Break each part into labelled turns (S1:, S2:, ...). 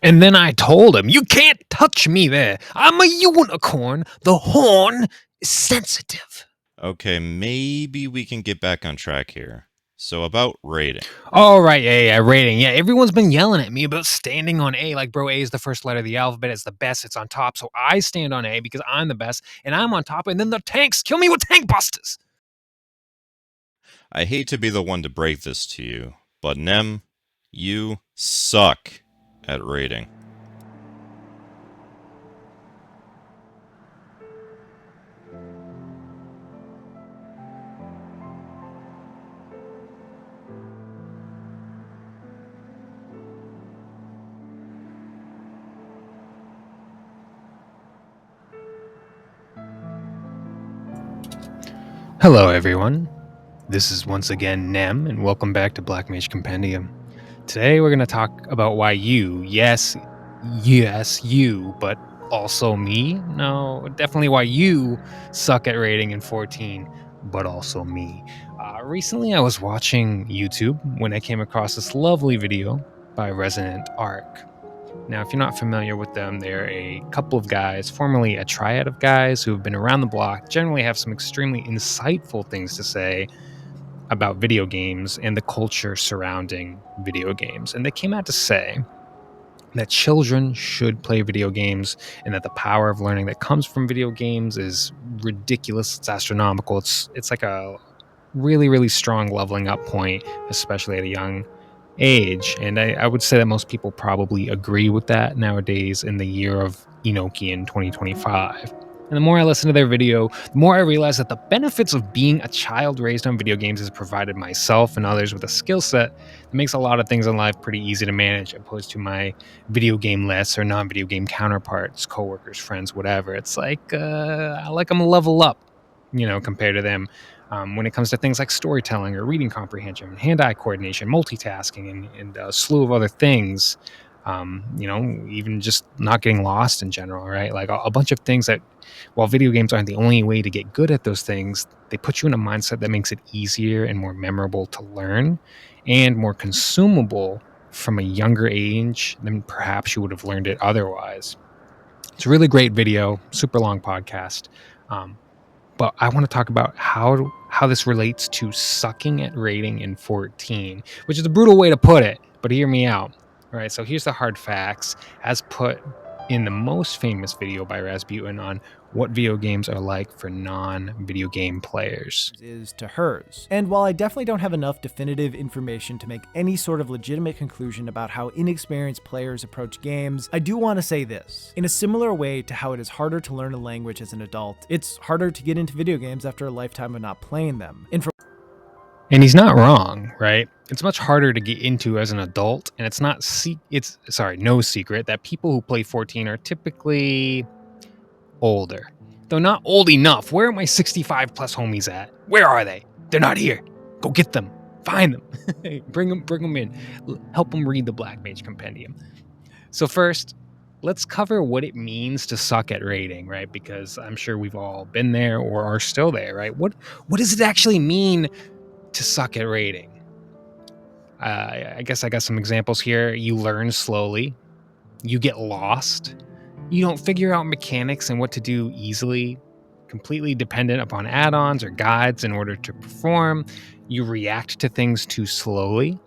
S1: And then I told him, you can't touch me there. I'm a unicorn. The horn is sensitive.
S2: Okay, maybe we can get back on track here. So about rating.
S1: All right, yeah, rating. Yeah, everyone's been yelling at me about standing on A. Like, bro, A is the first letter of the alphabet. It's the best. It's on top. So I stand on A because I'm the best, and I'm on top. And then the tanks kill me with tank busters.
S2: I hate to be the one to break this to you, but Nem, you suck at rating.
S1: Hello, everyone. This is once again Nem, and welcome back to Blackmage Compendium. Today, we're going to talk about why you, yes, you, but also me. No, definitely why you suck at rating in 14, but also me. Recently, I was watching YouTube when I came across this lovely video by ResonantArc. Now, if you're not familiar with them, they're a couple of guys, formerly a triad of guys who have been around the block, generally have some extremely insightful things to say about video games and the culture surrounding video games. And they came out to say that children should play video games and that the power of learning that comes from video games is ridiculous. It's astronomical. It's like a really, really strong leveling up point, especially at a young age. And I would say that most people probably agree with that nowadays in the year of Enochian in 2025. And the more I listen to their video, the more I realize that the benefits of being a child raised on video games has provided myself and others with a skill set that makes a lot of things in life pretty easy to manage, opposed to my video game-less or non-video game counterparts, coworkers, friends, whatever. It's like I like them level up, compared to them. When it comes to things like storytelling or reading comprehension, hand-eye coordination, multitasking, and a slew of other things, even just not getting lost in general, right? Like a bunch of things that, while video games aren't the only way to get good at those things, they put you in a mindset that makes it easier and more memorable to learn and more consumable from a younger age than perhaps you would have learned it otherwise. It's a really great video, super long podcast. But I want to talk about how this relates to sucking at rating in 14, which is a brutal way to put it, but hear me out. All right, so here's the hard facts as put in the most famous video by Rasputin on what video games are like for non-video game players.
S3: Is to hers. And while I definitely don't have enough definitive information to make any sort of legitimate conclusion about how inexperienced players approach games, I do want to say this. In a similar way to how it is harder to learn a language as an adult, it's harder to get into video games after a lifetime of not playing them.
S1: And he's not wrong, right? It's much harder to get into as an adult, and it's no secret that people who play 14 are typically older. Though not old enough. Where are my 65 plus homies at? Where are they? They're not here. Go get them. Find them. Bring them in. Help them read the Blackmage Compendium. So first, let's cover what it means to suck at rating, right? Because I'm sure we've all been there or are still there, right? What does it actually mean to suck at rating? I guess I got some examples here. You learn slowly. You get lost. You don't figure out mechanics and what to do easily, completely dependent upon add-ons or guides in order to perform. You react to things too slowly.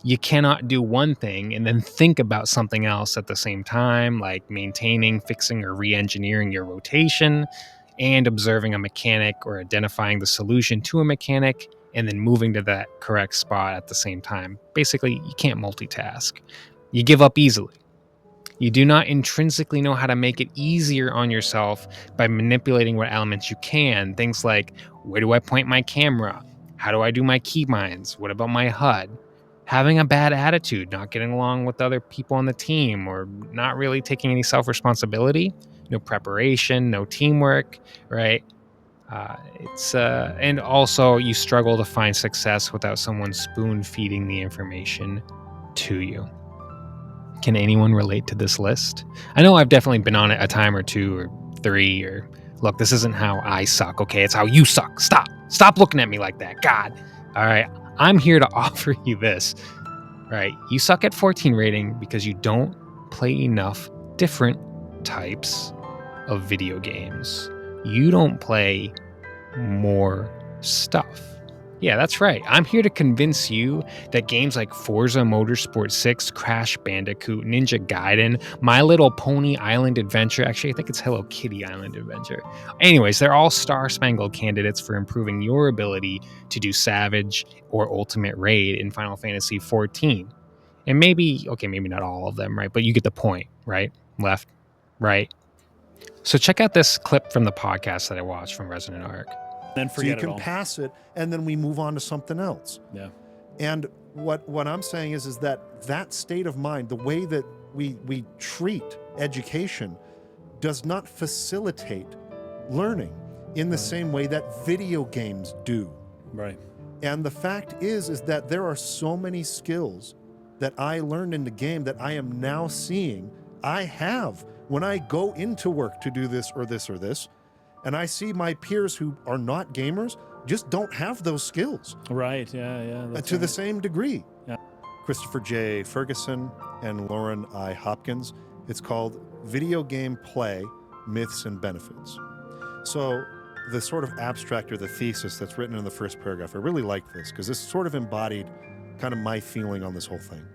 S1: You cannot do one thing and then think about something else at the same time, like maintaining, fixing, or re-engineering your rotation and observing a mechanic or identifying the solution to a mechanic and then moving to that correct spot at the same time. Basically, you can't multitask. You give up easily. You do not intrinsically know how to make it easier on yourself by manipulating what elements you can. Things like, where do I point my camera? How do I do my keybinds? What about my HUD? Having a bad attitude, not getting along with other people on the team, or not really taking any self-responsibility. No preparation, no teamwork, right? And also you struggle to find success without someone spoon-feeding the information to you. Can anyone relate to this list? I know I've definitely been on it a time or two or three, or look, this isn't how I suck, okay? It's how you suck. Stop looking at me like that. God. All right. I'm here to offer you this, right? You suck at 14 rating because you don't play enough different types of video games. You don't play more stuff. Yeah, that's right. I'm here to convince you that games like Forza Motorsport 6, Crash Bandicoot, Ninja Gaiden, My Little Pony Island Adventure, actually, I think it's Hello Kitty Island Adventure. Anyways, they're all star-spangled candidates for improving your ability to do Savage or Ultimate Raid in Final Fantasy XIV. And maybe not all of them, right? But you get the point, right? Left, right. So check out this clip from the podcast that I watched from Resonant Arc.
S4: Then
S5: So you
S4: forget it
S5: can
S4: all.
S5: pass it, and then we move on to something else.
S4: Yeah.
S5: And what I'm saying is that state of mind, the way that we treat education, does not facilitate learning in the same way that video games do.
S4: Right.
S5: And the fact is that there are so many skills that I learned in the game that I am now seeing I have when I go into work to do this or this or this. And I see my peers who are not gamers just don't have those skills.
S4: Right. Yeah.
S5: To the same degree.
S4: Yeah.
S5: Christopher J. Ferguson and Lauren I. Hopkins. It's called Video Game Play, Myths and Benefits. So the sort of abstract or the thesis that's written in the first paragraph, I really like this because this sort of embodied kind of my feeling on this whole thing.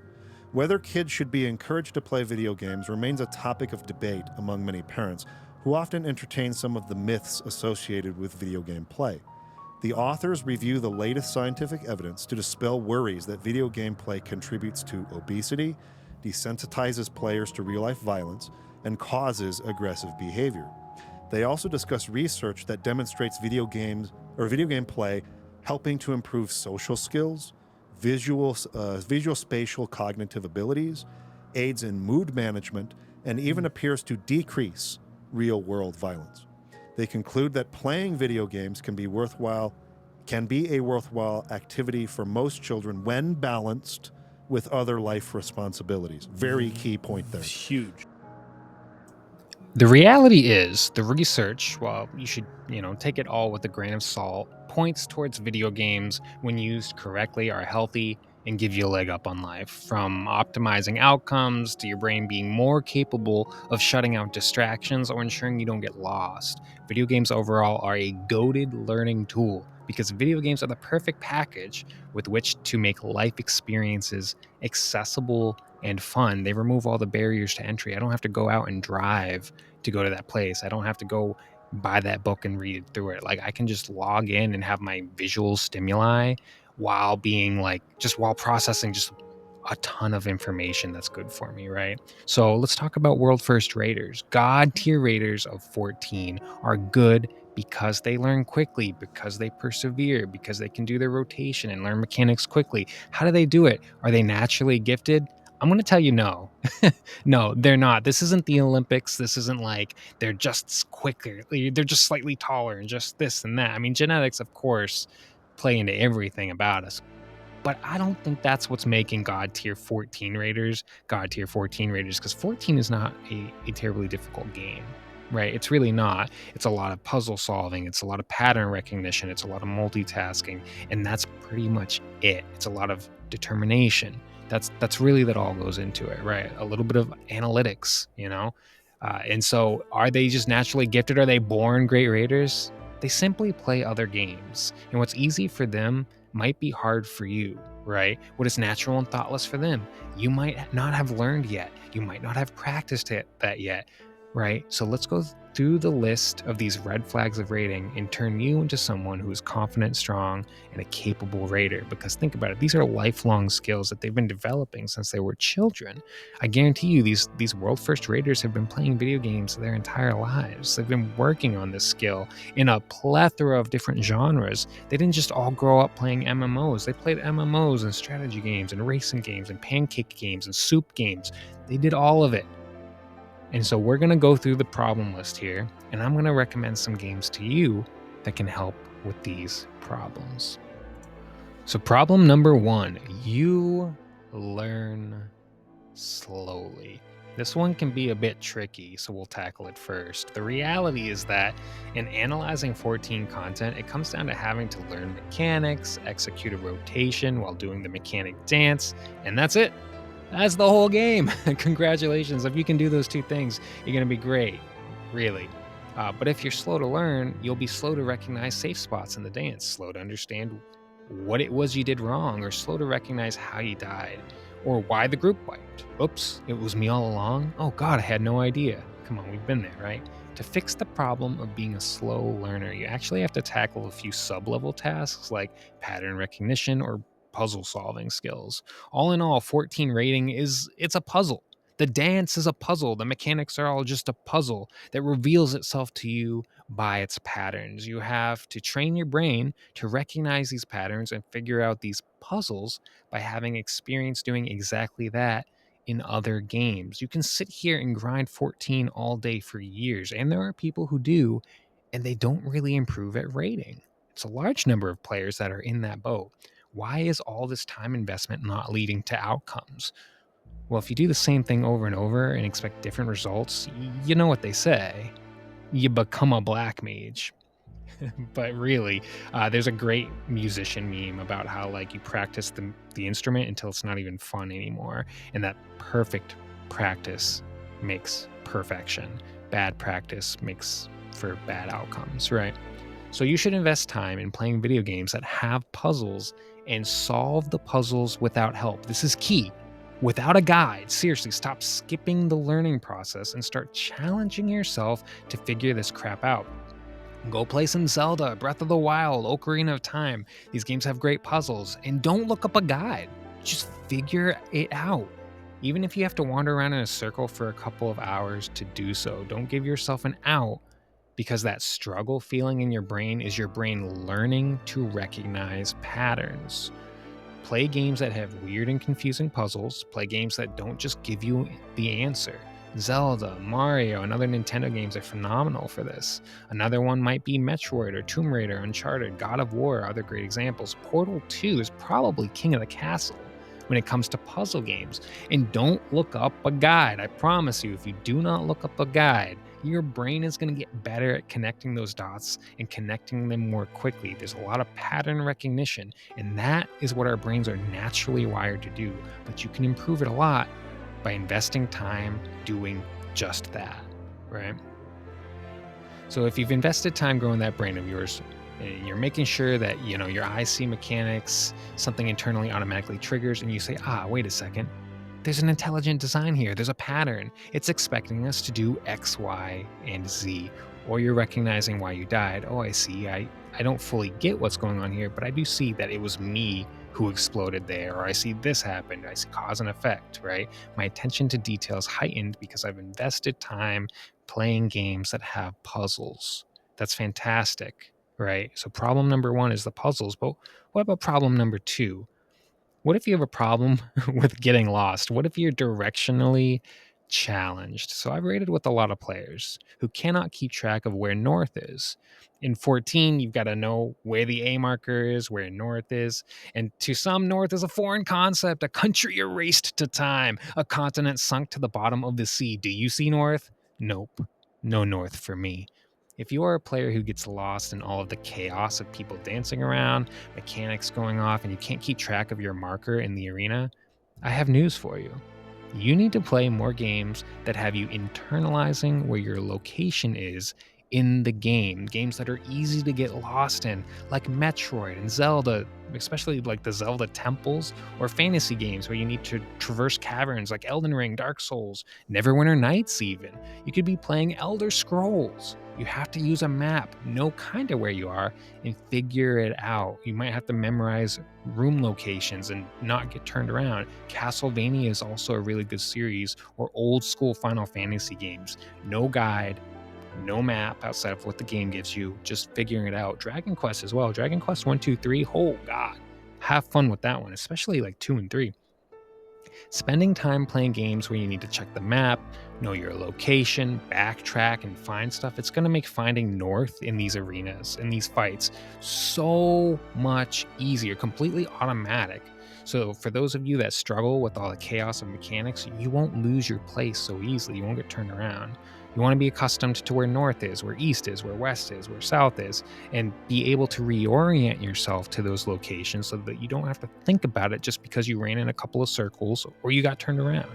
S5: Whether kids should be encouraged to play video games remains a topic of debate among many parents, who often entertain some of the myths associated with video game play. The authors review the latest scientific evidence to dispel worries that video game play contributes to obesity, desensitizes players to real-life violence, and causes aggressive behavior. They also discuss research that demonstrates video game play helping to improve social skills, visual spatial cognitive abilities, aids in mood management, and even appears to decrease real-world violence. They conclude that playing video games can be a worthwhile activity for most children when balanced with other life responsibilities. Very key point there.
S4: Huge.
S1: The reality is, the research, while you should, take it all with a grain of salt, points towards video games, when used correctly, are healthy and give you a leg up on life. From optimizing outcomes to your brain being more capable of shutting out distractions or ensuring you don't get lost. Video games overall are a goated learning tool because video games are the perfect package with which to make life experiences accessible and fun. They remove all the barriers to entry. I don't have to go out and drive to go to that place. I don't have to go buy that book and read through it. Like, I can just log in and have my visual stimuli while being while processing just a ton of information that's good for me, right? So let's talk about world first raters. God tier raters of 14 are good because they learn quickly, because they persevere, because they can do their rotation and learn mechanics quickly. How do they do it? Are they naturally gifted? I'm going to tell you no. No, they're not. This isn't the Olympics. This isn't like they're just quicker. They're just slightly taller and just this and that. I mean, genetics, of course, play into everything about us. But I don't think that's what's making God tier 14 raiders, because 14 is not a terribly difficult game, right? It's really not. It's a lot of puzzle solving. It's a lot of pattern recognition. It's a lot of multitasking. And that's pretty much it. It's a lot of determination. That's really that all goes into it, right? A little bit of analytics, and so are they just naturally gifted? Are they born great raiders? They simply play other games. And what's easy for them might be hard for you, right? What is natural and thoughtless for them, you might not have learned yet. You might not have practiced that yet, right? So let's go through the list of these red flags of raiding and turn you into someone who is confident, strong, and a capable raider. Because think about it, these are lifelong skills that they've been developing since they were children. I guarantee you these world first raiders have been playing video games their entire lives. They've been working on this skill in a plethora of different genres. They didn't just all grow up playing MMOs. They played MMOs and strategy games and racing games and pancake games and soup games. They did all of it. And so we're going to go through the problem list here, and I'm going to recommend some games to you that can help with these problems. So problem number 1, you learn slowly. This one can be a bit tricky, so we'll tackle it first. The reality is that in analyzing 14 content, it comes down to having to learn mechanics, execute a rotation while doing the mechanic dance, and that's it. That's the whole game. Congratulations. If you can do those two things, you're going to be great. Really. But if you're slow to learn, you'll be slow to recognize safe spots in the dance, slow to understand what it was you did wrong, or slow to recognize how you died, or why the group wiped. Oops, it was me all along. Oh God, I had no idea. Come on, we've been there, right? To fix the problem of being a slow learner, you actually have to tackle a few sub-level tasks like pattern recognition or puzzle solving skills. All in all, 14 rating it's a puzzle. The dance is a puzzle. The mechanics are all just a puzzle that reveals itself to you by its patterns. You have to train your brain to recognize these patterns and figure out these puzzles by having experience doing exactly that in other games. You can sit here and grind 14 all day for years, and there are people who do, and they don't really improve at rating. It's a large number of players that are in that boat. Why is all this time investment not leading to outcomes? Well, if you do the same thing over and over and expect different results, you know what they say. You become a Blackmage. But really, there's a great musician meme about how like you practice the instrument until it's not even fun anymore, and that perfect practice makes perfection. Bad practice makes for bad outcomes, right? So you should invest time in playing video games that have puzzles and solve the puzzles without help. This is key. Without a guide, seriously, stop skipping the learning process and start challenging yourself to figure this crap out. Go play some Zelda, Breath of the Wild, Ocarina of Time. These games have great puzzles, and don't look up a guide. Just figure it out. Even if you have to wander around in a circle for a couple of hours to do so, don't give yourself an out, because that struggle feeling in your brain is your brain learning to recognize patterns. Play games that have weird and confusing puzzles. Play games that don't just give you the answer. Zelda, Mario, and other Nintendo games are phenomenal for this. Another one might be Metroid or Tomb Raider, Uncharted, God of War, other great examples. Portal 2 is probably king of the castle when it comes to puzzle games. And don't look up a guide. I promise you, if you do not look up a guide, your brain is going to get better at connecting those dots and connecting them more quickly. There's a lot of pattern recognition, and that is what our brains are naturally wired to do. But you can improve it a lot by investing time doing just that, right? So if you've invested time growing that brain of yours, and you're making sure that, your eyes see mechanics, something internally automatically triggers, and you say, wait a second, there's an intelligent design here. There's a pattern. It's expecting us to do X, Y, and Z. Or you're recognizing why you died. Oh, I see. I don't fully get what's going on here, but I do see that it was me who exploded there. Or I see this happened. I see cause and effect, right? My attention to detail is heightened because I've invested time playing games that have puzzles. That's fantastic, right? So problem number 1 is the puzzles. But what about problem number 2? What if you have a problem with getting lost? What if you're directionally challenged? So I've rated with a lot of players who cannot keep track of where north is. In 14, you've got to know where the A marker is, where north is. And to some, north is a foreign concept, a country erased to time, a continent sunk to the bottom of the sea. Do you see north? Nope. No north for me. If you are a player who gets lost in all of the chaos of people dancing around, mechanics going off, and you can't keep track of your marker in the arena, I have news for you. You need to play more games that have you internalizing where your location is in the game. Games that are easy to get lost in, like Metroid and Zelda, especially like the Zelda temples, or fantasy games where you need to traverse caverns like Elden Ring, Dark Souls, Neverwinter Nights even. You could be playing Elder Scrolls. You have to use a map, know kind of where you are, and figure it out. You might have to memorize room locations and not get turned around. Castlevania is also a really good series, or old school Final Fantasy games. No guide, no map outside of what the game gives you, just figuring it out. Dragon Quest as well. Dragon Quest 1, 2, 3, oh God. Have fun with that one, especially like 2 and 3. Spending time playing games where you need to check the map, know your location, backtrack, and find stuff, it's going to make finding north in these arenas, in these fights, so much easier, completely automatic. So for those of you that struggle with all the chaos of mechanics, you won't lose your place so easily. You won't get turned around. You want to be accustomed to where north is, where east is, where west is, where south is, and be able to reorient yourself to those locations so that you don't have to think about it just because you ran in a couple of circles or you got turned around.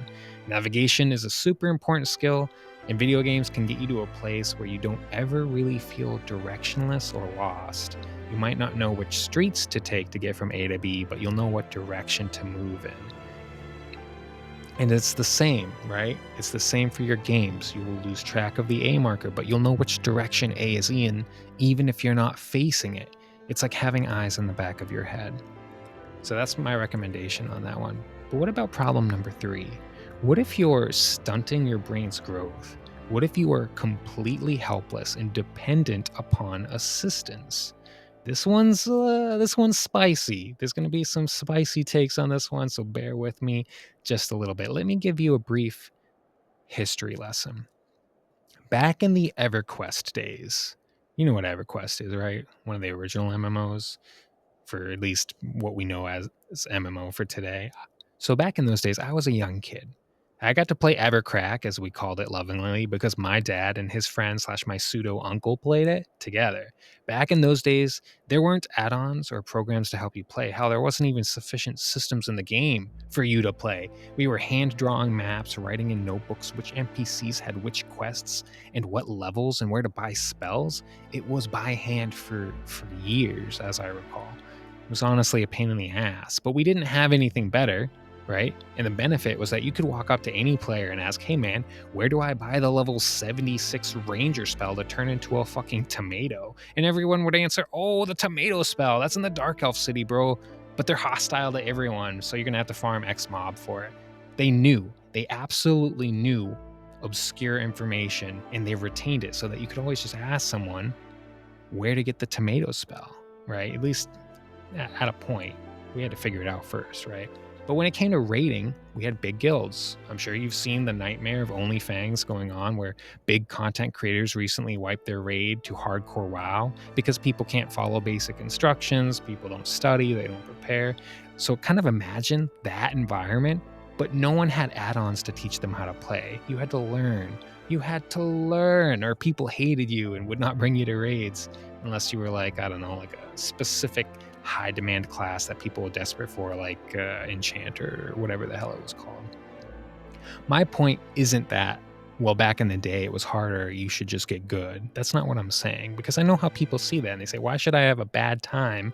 S1: Navigation is a super important skill, and video games can get you to a place where you don't ever really feel directionless or lost. You might not know which streets to take to get from A to B, but you'll know what direction to move in. And it's the same, right? It's the same for your games. You will lose track of the A marker, but you'll know which direction A is in, even if you're not facing it. It's like having eyes in the back of your head. So that's my recommendation on that one. But what about problem number 3? What if you're stunting your brain's growth? What if you are completely helpless and dependent upon assistance? This one's spicy. There's going to be some spicy takes on this one, so bear with me just a little bit. Let me give you a brief history lesson. Back in the EverQuest days, you know what EverQuest is, right? One of the original MMOs, for at least what we know as MMO for today. So back in those days, I was a young kid. I got to play Evercrack, as we called it lovingly, because my dad and his friend / my pseudo uncle played it together. Back in those days, there weren't add-ons or programs to help you play. Hell, there wasn't even sufficient systems in the game for you to play. We were hand-drawing maps, writing in notebooks which NPCs had which quests and what levels and where to buy spells. It was by hand for years, as I recall. It was honestly a pain in the ass, but we didn't have anything better, right? And the benefit was that you could walk up to any player and ask, hey man, where do I buy the level 76 ranger spell to turn into a fucking tomato? And everyone would answer, oh, the tomato spell, that's in the Dark Elf City, bro. But they're hostile to everyone, so you're gonna have to farm X mob for it. They absolutely knew obscure information, and they retained it so that you could always just ask someone where to get the tomato spell, right? At least at a point, we had to figure it out first, right? But when it came to raiding, we had big guilds. I'm sure you've seen the nightmare of OnlyFans going on, where big content creators recently wiped their raid to hardcore WoW because people can't follow basic instructions, people don't study, they don't prepare. So kind of imagine that environment, but no one had add-ons to teach them how to play. You had to learn. Or people hated you and would not bring you to raids unless you were like, I don't know, like a specific high demand class that people were desperate for, like Enchanter or whatever the hell it was called. My point isn't that, well, back in the day it was harder, you should just get good. That's not what I'm saying, because I know how people see that and they say, why should I have a bad time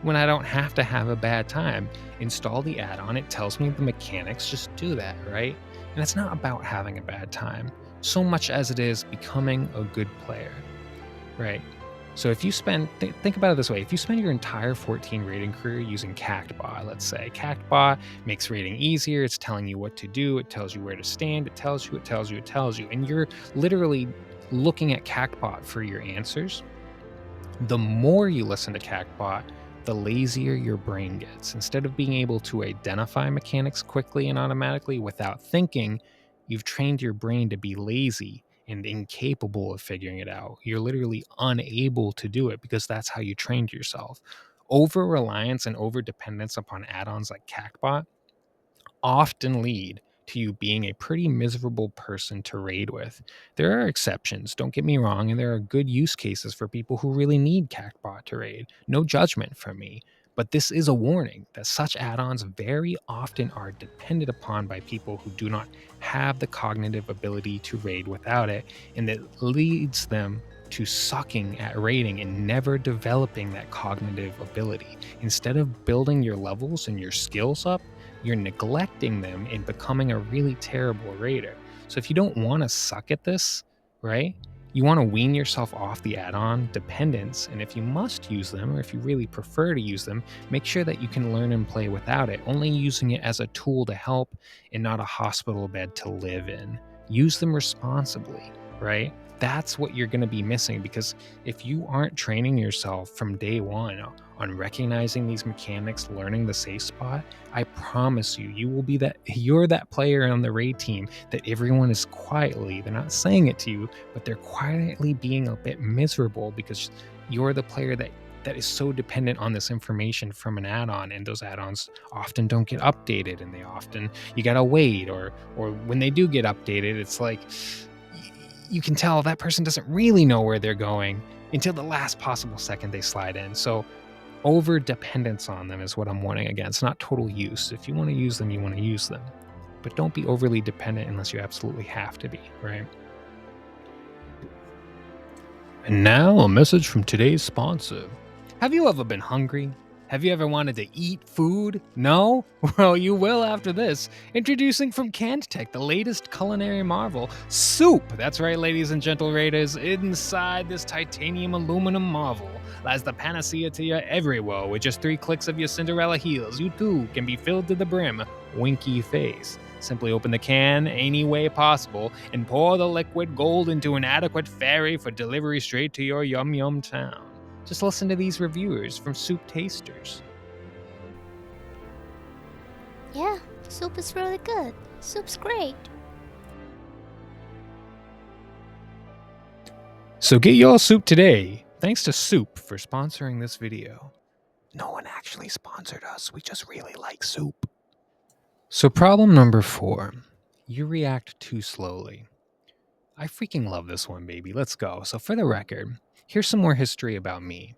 S1: when I don't have to have a bad time? Install the add-on, it tells me the mechanics, just do that, right? And it's not about having a bad time so much as it is becoming a good player, right? So if you spend, think about it this way, if you spend your entire 14 raiding career using CactBot, let's say, CactBot makes raiding easier, it's telling you what to do, it tells you where to stand, it tells you, and you're literally looking at CactBot for your answers. The more you listen to CactBot, the lazier your brain gets. Instead of being able to identify mechanics quickly and automatically without thinking, you've trained your brain to be lazy and incapable of figuring it out. You're literally unable to do it because that's how you trained yourself. Over reliance and over dependence upon add-ons like CactBot often lead to you being a pretty miserable person to raid with. There are exceptions, don't get me wrong, and there are good use cases for people who really need CactBot to raid. No judgment from me. But this is a warning that such add-ons very often are depended upon by people who do not have the cognitive ability to raid without it, and that leads them to sucking at raiding and never developing that cognitive ability. Instead of building your levels and your skills up, you're neglecting them and becoming a really terrible raider. So if you don't want to suck at this, right, you want to wean yourself off the add-on dependence, and if you must use them, or if you really prefer to use them, make sure that you can learn and play without it, only using it as a tool to help and not a hospital bed to live in. Use them responsibly, right? That's what you're going to be missing, because if you aren't training yourself from day one on recognizing these mechanics, learning the safe spot, I promise you're that player on the raid team that everyone is quietly, they're not saying it to you, but they're quietly being a bit miserable because you're the player that is so dependent on this information from an add-on, and those add-ons often don't get updated, and you gotta wait, or when they do get updated, it's like you can tell that person doesn't really know where they're going until the last possible second they slide in. So over dependence on them is what I'm warning against, not total use. If you want to use them, you want to use them. But don't be overly dependent unless you absolutely have to be, right? And now a message from today's sponsor. Have you ever been hungry? Have you ever wanted to eat food? No? Well, you will after this. Introducing from Cantech, the latest culinary marvel, soup. That's right, ladies and gentle raiders. Inside this titanium aluminum marvel lies the panacea to your every woe. With just 3 clicks of your Cinderella heels, you too can be filled to the brim. Winky face. Simply open the can any way possible and pour the liquid gold into an adequate ferry for delivery straight to your yum yum town. Just listen to these reviewers from Soup Tasters.
S4: Yeah, soup is really good. Soup's great.
S1: So get your soup today. Thanks to Soup for sponsoring this video. No one actually sponsored us. We just really like soup. So problem number 4. You react too slowly. I freaking love this one, baby. Let's go. So for the record, here's some more history about me.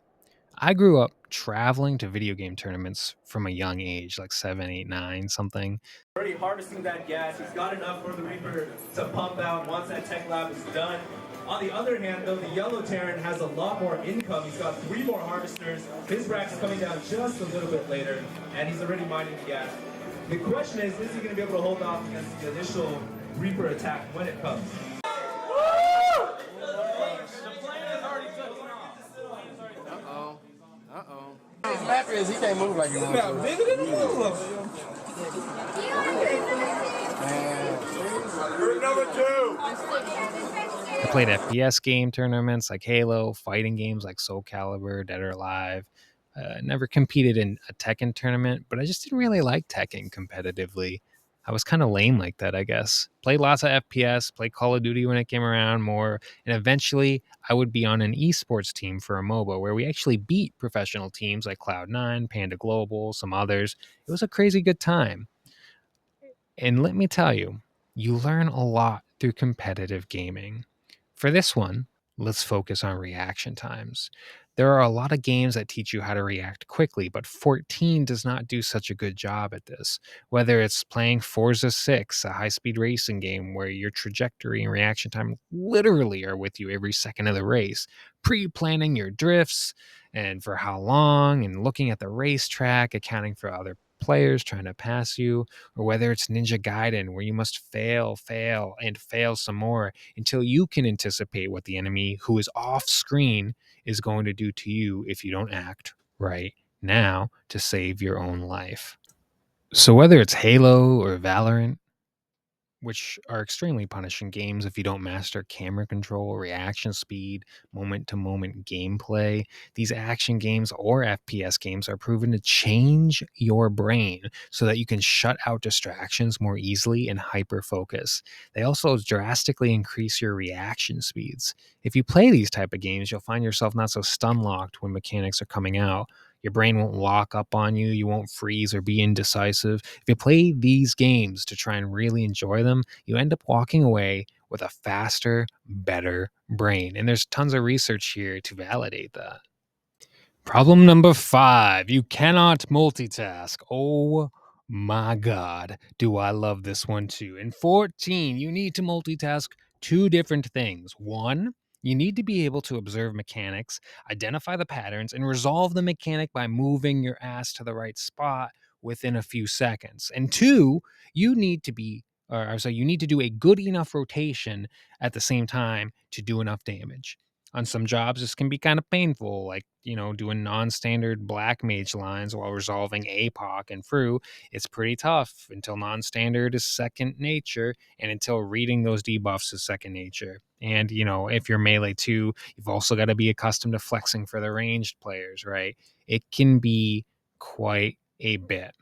S1: I grew up traveling to video game tournaments from a young age, like 7, 8, 9, something.
S6: Already harvesting that gas. He's got enough for the Reaper to pump out once that tech lab is done. On the other hand, though, the Yellow Terran has a lot more income. He's got 3 more harvesters. His rack is coming down just a little bit later, and he's already mining the gas. The question is he going to be able to hold off against the initial Reaper attack when it comes?
S7: His map is he can't move like he wants to.
S6: Bigger than the move. Number 2.
S1: I played FPS game tournaments like Halo, fighting games like Soul Calibur, Dead or Alive. Never competed in a Tekken tournament, but I just didn't really like Tekken competitively. I was kind of lame like that, I guess. Played lots of FPS, played Call of Duty when it came around more, and eventually I would be on an esports team for a MOBA where we actually beat professional teams like Cloud9, Panda Global, some others. It was a crazy good time. And let me tell you, you learn a lot through competitive gaming. For this one, let's focus on reaction times. There are a lot of games that teach you how to react quickly, but 14 does not do such a good job at this. Whether it's playing Forza 6, a high-speed racing game where your trajectory and reaction time literally are with you every second of the race, pre-planning your drifts and for how long, and looking at the racetrack, accounting for other players trying to pass you, or whether it's Ninja Gaiden where you must fail, and fail some more until you can anticipate what the enemy who is off screen is going to do to you if you don't act right now to save your own life. So whether it's Halo or Valorant, which are extremely punishing games if you don't master camera control, reaction speed, moment-to-moment gameplay. These action games or FPS games are proven to change your brain so that you can shut out distractions more easily and hyper-focus. They also drastically increase your reaction speeds. If you play these type of games, you'll find yourself not so stun-locked when mechanics are coming out. Your brain won't lock up on you. You won't freeze or be indecisive. If you play these games to try and really enjoy them, you end up walking away with a faster, better brain. And there's tons of research here to validate that. Problem number 5, you cannot multitask. Oh my God, do I love this one too. In 14, you need to multitask 2 different things. 1, you need to be able to observe mechanics, identify the patterns, and resolve the mechanic by moving your ass to the right spot within a few seconds. And 2, you need to you need to do a good enough rotation at the same time to do enough damage. On some jobs, this can be kind of painful, like, doing non-standard Blackmage lines while resolving APOC and Fru. It's pretty tough until non-standard is second nature and until reading those debuffs is second nature. And, if you're melee too, you've also got to be accustomed to flexing for the ranged players, right? It can be quite a bit.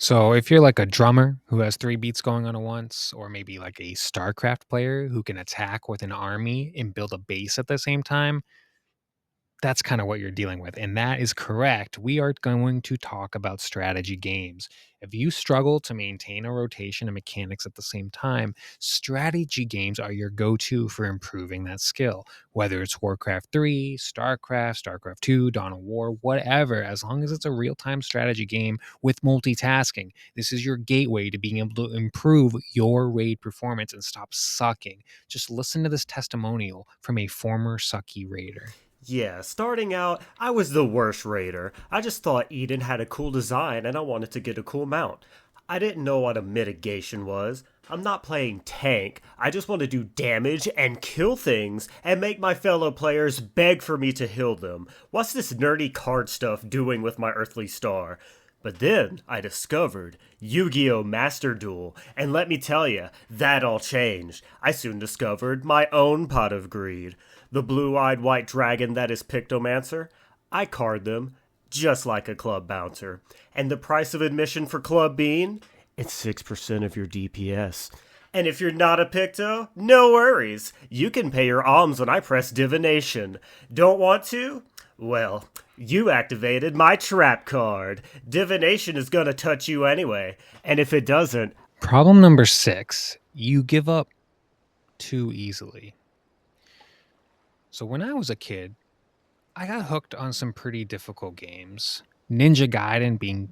S1: So if you're like a drummer who has 3 beats going on at once, or maybe like a StarCraft player who can attack with an army and build a base at the same time, that's kind of what you're dealing with. And that is correct. We are going to talk about strategy games. If you struggle to maintain a rotation and mechanics at the same time, strategy games are your go to for improving that skill. Whether it's Warcraft 3, StarCraft 2, Dawn of War, whatever, as long as it's a real time strategy game with multitasking, this is your gateway to being able to improve your raid performance and stop sucking. Just listen to this testimonial from a former sucky raider.
S8: Yeah, starting out, I was the worst raider. I just thought Eden had a cool design and I wanted to get a cool mount. I didn't know what a mitigation was. I'm not playing tank. I just want to do damage and kill things and make my fellow players beg for me to heal them. What's this nerdy card stuff doing with my earthly star? But then I discovered Yu-Gi-Oh! Master Duel, and let me tell you, that all changed. I soon discovered my own pot of greed. The blue-eyed white dragon that is Pictomancer, I card them just like a club bouncer. And the price of admission for Club Bean? It's 6% of your DPS. And if you're not a Picto, no worries. You can pay your alms when I press Divination. Don't want to? Well, you activated my trap card. Divination is gonna touch you anyway. And if it doesn't...
S1: Problem number 6, you give up too easily. So when I was a kid, I got hooked on some pretty difficult games. Ninja Gaiden being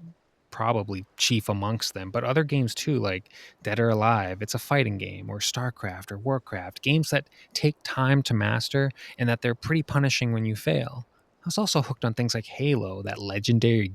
S1: probably chief amongst them, but other games too, like Dead or Alive, it's a fighting game, or StarCraft or Warcraft, games that take time to master and that they're pretty punishing when you fail. I was also hooked on things like Halo. That legendary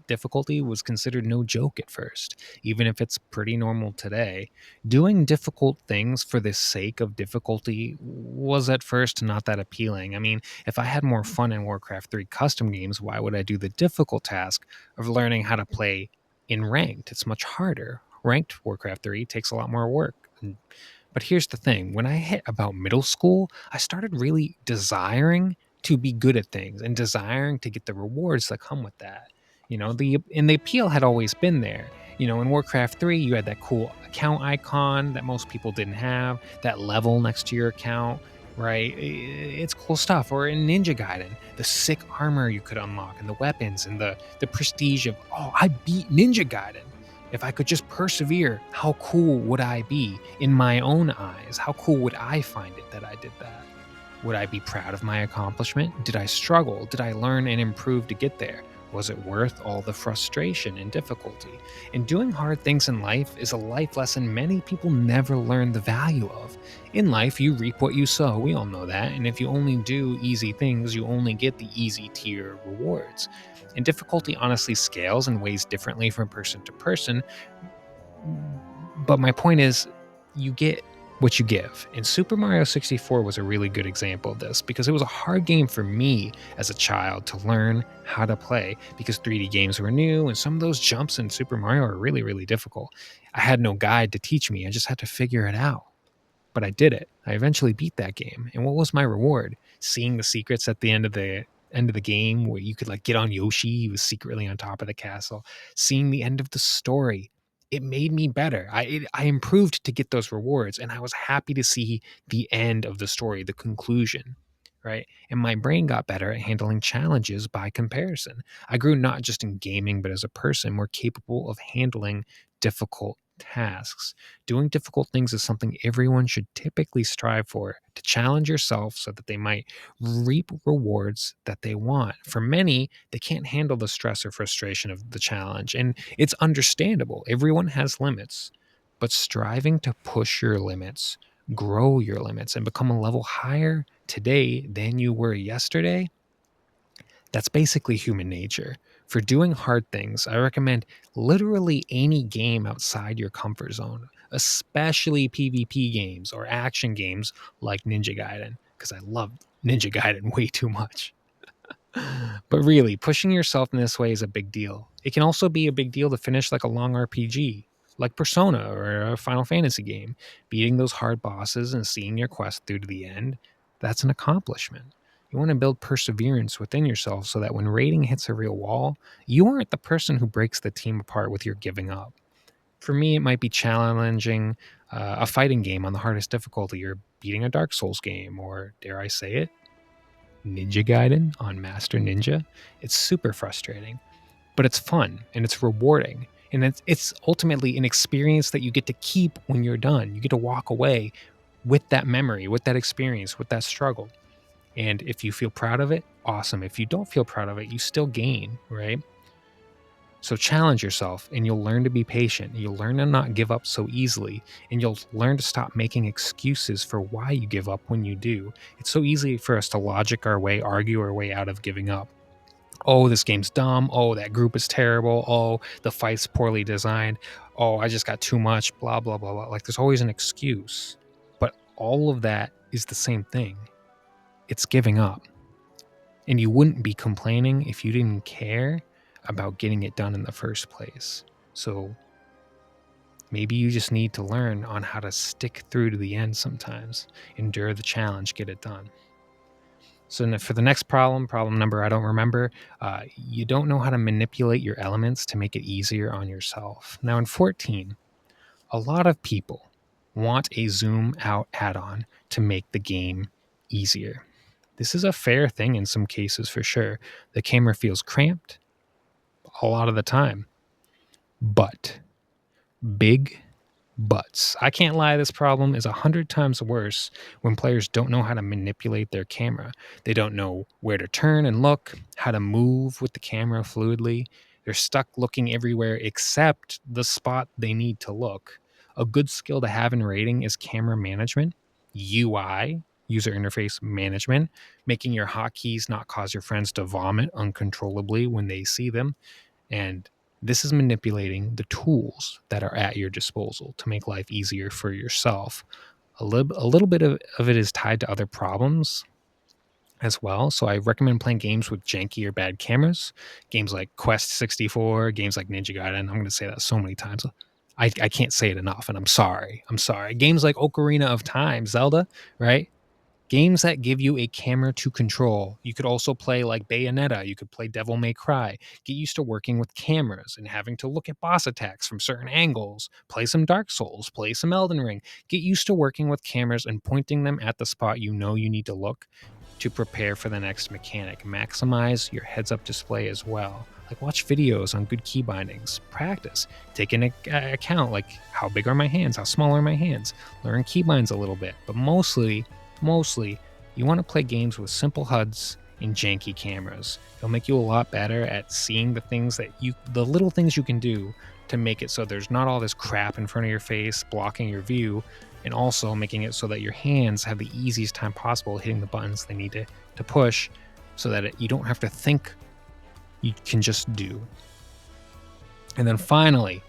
S1: difficulty was considered no joke at first, even if it's pretty normal today. Doing difficult things for the sake of difficulty was at first not that appealing. I mean, if I had more fun in Warcraft 3 custom games, why would I do the difficult task of learning how to play in ranked? It's much harder. Ranked Warcraft 3 takes a lot more work. But here's the thing. When I hit about middle school, I started really desiring to be good at things and desiring to get the rewards that come with that. The appeal had always been there. In Warcraft 3, you had that cool account icon that most people didn't have, that level next to your account, right? It's cool stuff. Or in Ninja Gaiden, the sick armor you could unlock and the weapons and the prestige of, oh, I beat Ninja Gaiden. If I could just persevere, how cool would I be in my own eyes? How cool would I find it that I did that? Would I be proud of my accomplishment? Did I struggle? Did I learn and improve to get there? Was it worth all the frustration and difficulty? And doing hard things in life is a life lesson many people never learn the value of. In life, you reap what you sow. We all know that. And if you only do easy things, you only get the easy tier rewards. And difficulty honestly scales and weighs differently from person to person. But my point is, you get what you give. And Super Mario 64 was a really good example of this because it was a hard game for me as a child to learn how to play because 3D games were new and some of those jumps in Super Mario are really, really difficult. I had no guide to teach me. I just had to figure it out. But I did it. I eventually beat that game. And what was my reward? Seeing the secrets at the end of the game where you could get on Yoshi, he was secretly on top of the castle. Seeing the end of the story, it made me better. I improved to get those rewards, and I was happy to see the end of the story, the conclusion, right? And my brain got better at handling challenges by comparison. I grew not just in gaming, but as a person more capable of handling difficult tasks. Doing difficult things is something everyone should typically strive for, to challenge yourself so that they might reap rewards that they want. For many, they can't handle the stress or frustration of the challenge, and it's understandable. Everyone has limits, but striving to push your limits, grow your limits, and become a level higher today than you were yesterday, that's basically human nature. For doing hard things, I recommend literally any game outside your comfort zone, especially PvP games or action games like Ninja Gaiden, because I love Ninja Gaiden way too much. But really, pushing yourself in this way is a big deal. It can also be a big deal to finish a long RPG, like Persona or a Final Fantasy game. Beating those hard bosses and seeing your quest through to the end, that's an accomplishment. You want to build perseverance within yourself so that when raiding hits a real wall, you aren't the person who breaks the team apart with your giving up. For me, it might be challenging a fighting game on the hardest difficulty, or beating a Dark Souls game, or dare I say it, Ninja Gaiden on Master Ninja. It's super frustrating, but it's fun and it's rewarding. And it's ultimately an experience that you get to keep when you're done. You get to walk away with that memory, with that experience, with that struggle. And if you feel proud of it, awesome. If you don't feel proud of it, you still gain, right? So challenge yourself and you'll learn to be patient. You'll learn to not give up so easily, and you'll learn to stop making excuses for why you give up when you do. It's so easy for us to logic our way, argue our way out of giving up. Oh, this game's dumb. Oh, that group is terrible. Oh, the fight's poorly designed. Oh, I just got too much, blah, blah, blah, blah. Like there's always an excuse. But all of that is the same thing. It's giving up. And you wouldn't be complaining if you didn't care about getting it done in the first place. So maybe you just need to learn on how to stick through to the end sometimes, endure the challenge, get it done. So for the next problem number I don't remember, you don't know how to manipulate your elements to make it easier on yourself. Now in 14, a lot of people want a zoom out add-on to make the game easier. This is a fair thing in some cases for sure. The camera feels cramped a lot of the time. But, big buts. I can't lie, this problem is 100 times worse when players don't know how to manipulate their camera. They don't know where to turn and look, how to move with the camera fluidly. They're stuck looking everywhere except the spot they need to look. A good skill to have in raiding is camera management, UI, user interface management, making your hotkeys not cause your friends to vomit uncontrollably when they see them. And this is manipulating the tools that are at your disposal to make life easier for yourself. A little bit of it is tied to other problems as well. So I recommend playing games with janky or bad cameras, games like Quest 64, games like Ninja Gaiden. I'm going to say that so many times. I can't say it enough, and I'm sorry. Games like Ocarina of Time, Zelda, right? Games that give you a camera to control. You could also play like Bayonetta. You could play Devil May Cry. Get used to working with cameras and having to look at boss attacks from certain angles. Play some Dark Souls. Play some Elden Ring. Get used to working with cameras and pointing them at the spot you know you need to look to prepare for the next mechanic. Maximize your heads-up display as well. Like watch videos on good key bindings. Practice. Take into account like how big are my hands? How small are my hands? Learn keybinds a little bit. But mostly, you want to play games with simple HUDs and janky cameras. It'll make you a lot better at seeing the little things you can do to make it so there's not all this crap in front of your face blocking your view, and also making it so that your hands have the easiest time possible hitting the buttons they need to push, so that you don't have to think, you can just do. And then finally,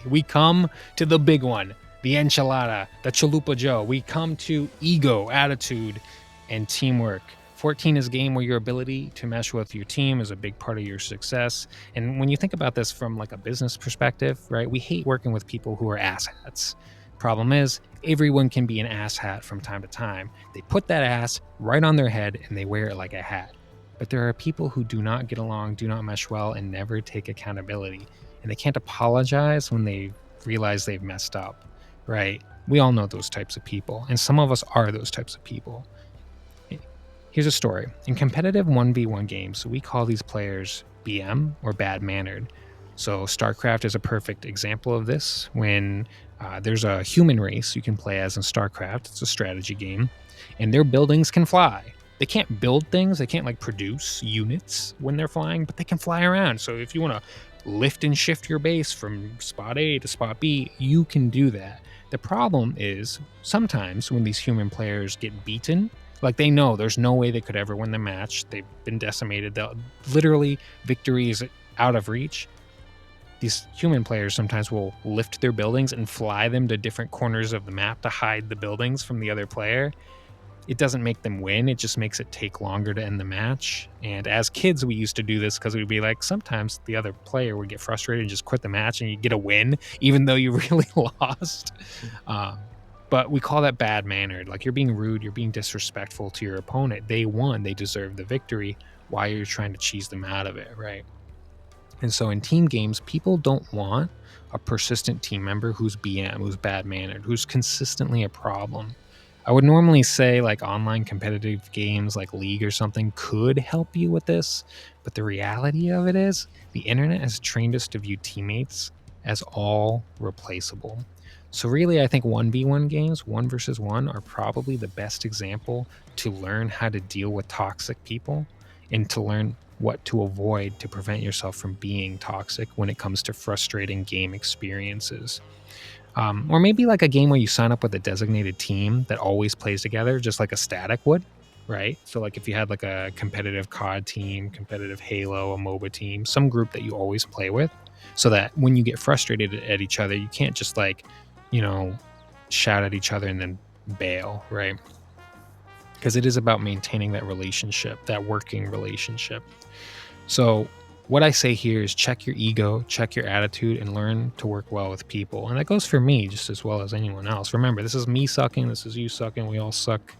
S1: we come to the big one. The enchilada, the chalupa Joe. We come to ego, attitude, and teamwork. 14 is a game where your ability to mesh with your team is a big part of your success. And when you think about this from like a business perspective, right, we hate working with people who are asshats. Problem is, everyone can be an asshat from time to time. They put that ass right on their head and they wear it like a hat. But there are people who do not get along, do not mesh well, and never take accountability. And they can't apologize when they realize they've messed up. Right? We all know those types of people, and some of us are those types of people. Here's a story. In competitive 1v1 games, we call these players BM, or bad-mannered. So StarCraft is a perfect example of this. When there's a human race you can play as in StarCraft, it's a strategy game, and their buildings can fly. They can't build things, they can't like produce units when they're flying, but they can fly around. So if you want to lift and shift your base from spot A to spot B, you can do that. The problem is sometimes when these human players get beaten, like they know there's no way they could ever win the match. They've been decimated. Literally, victory is out of reach. These human players sometimes will lift their buildings and fly them to different corners of the map to hide the buildings from the other player. It doesn't make them win. It just makes it take longer to end the match. And as kids, we used to do this because we'd be like, sometimes the other player would get frustrated and just quit the match and you get a win, even though you really lost. But we call that bad-mannered. Like you're being rude, you're being disrespectful to your opponent. They won, they deserve the victory. Why are you trying to cheese them out of it, right? And so in team games, people don't want a persistent team member who's BM, who's bad-mannered, who's consistently a problem. I would normally say like online competitive games like League or something could help you with this, but the reality of it is the internet has trained us to view teammates as all replaceable. So really, I think 1v1 games, 1 versus 1, are probably the best example to learn how to deal with toxic people and to learn what to avoid to prevent yourself from being toxic when it comes to frustrating game experiences. Or maybe like a game where you sign up with a designated team that always plays together, just like a static would, right? So like if you had like a competitive COD team, competitive Halo, a MOBA team, some group that you always play with, so that when you get frustrated at each other, you can't just like, shout at each other and then bail, right? Because it is about maintaining that relationship, that working relationship. So what I say here is check your ego, check your attitude, and learn to work well with people. And that goes for me just as well as anyone else. Remember, this is me sucking, this is you sucking, we all suck,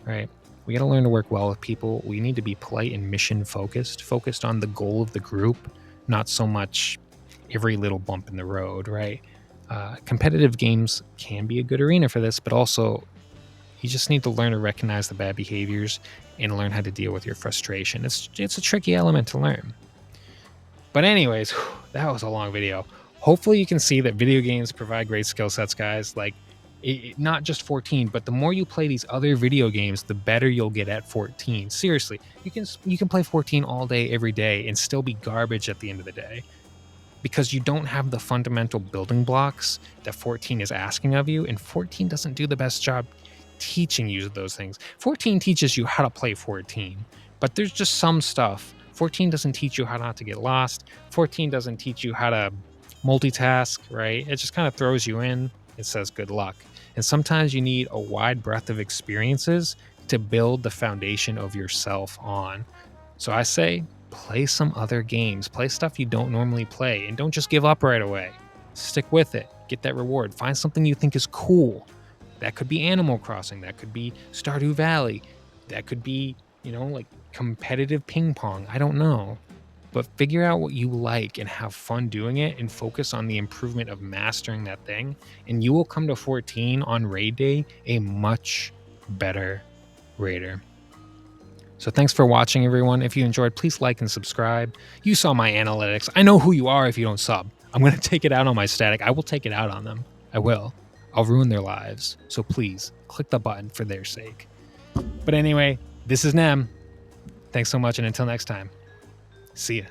S1: right? We got to learn to work well with people. We need to be polite and mission focused on the goal of the group, not so much every little bump in the road, right? Competitive games can be a good arena for this, but also you just need to learn to recognize the bad behaviors and learn how to deal with your frustration. It's a tricky element to learn. But anyways, that was a long video. Hopefully you can see that video games provide great skill sets, guys. Like, not just 14, but the more you play these other video games, the better you'll get at 14. Seriously, you can play 14 all day, every day, and still be garbage at the end of the day, because you don't have the fundamental building blocks that 14 is asking of you, and 14 doesn't do the best job teaching you those things. 14 teaches you how to play 14, but there's just some stuff. 14 doesn't teach you how not to get lost. 14 doesn't teach you how to multitask, right? It just kind of throws you in. It says good luck. And sometimes you need a wide breadth of experiences to build the foundation of yourself on. So I say, play some other games. Play stuff you don't normally play, and don't just give up right away. Stick with it. Get that reward. Find something you think is cool. That could be Animal Crossing. That could be Stardew Valley. That could be, like competitive ping pong. I don't know. But figure out what you like and have fun doing it, and focus on the improvement of mastering that thing. And you will come to 14 on raid day a much better raider. So thanks for watching, everyone. If you enjoyed, please like and subscribe. You saw my analytics. I know who you are if you don't sub. I'm going to take it out on my static. I will take it out on them. I will. I'll ruin their lives. So please click the button for their sake. But anyway, this is Nem. Thanks so much, and until next time, see ya.